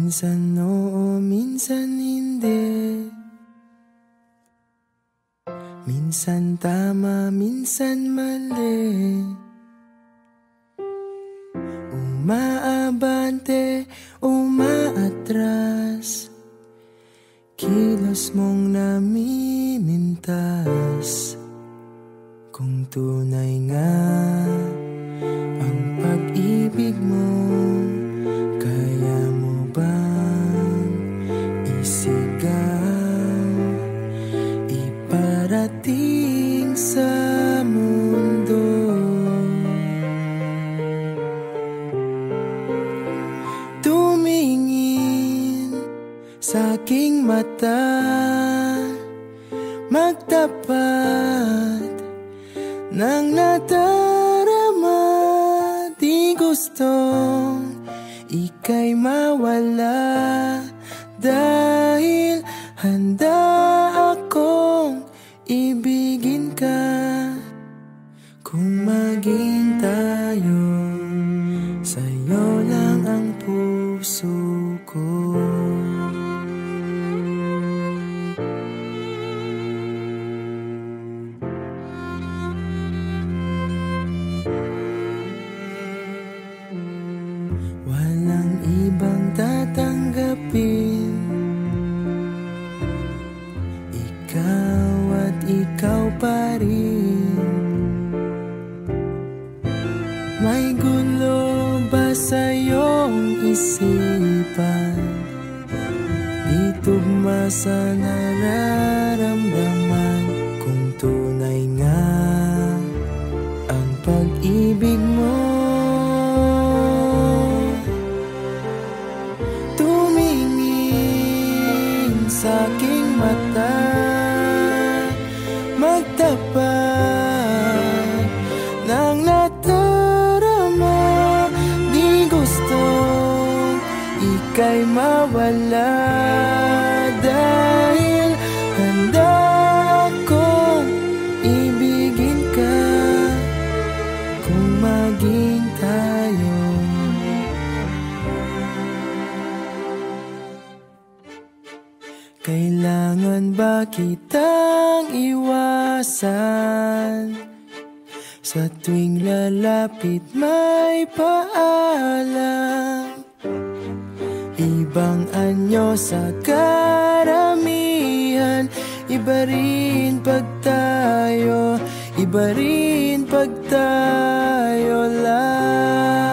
Minsan oo, minsan hindi. Minsan tama, minsan mali. Umaabante, umaatras. Kilos mong namimintas. Kung tunay nga ang pag-ibig mo, kaya mo bang isigaw, iparating sa mundo? Tumingin sa aking mata, magtapat ng nadarama. Di gustong ika'y mawala, dahil handa akong ibigin ka. Kung maging tayo, sa'yo lang ang puso ko. Walang ibang tatanggapin, ikaw at ikaw pa rin. May gulo ba sa iyong isipan? Di tugma sa nararamdaman. Kung tunay nga ang pag-ibig mo, tumingin sa aking mata, magtapat ng nadarama. Di gustong ika'y mawala, dahil handa akong ibigin ka. Kung maging tayo, kailangan ba kitang iwasan? Sa tuwing lalapit may paalam, ibang anyo sa karamihan. Iba rin pag tayo, iba rin pag tayo lang.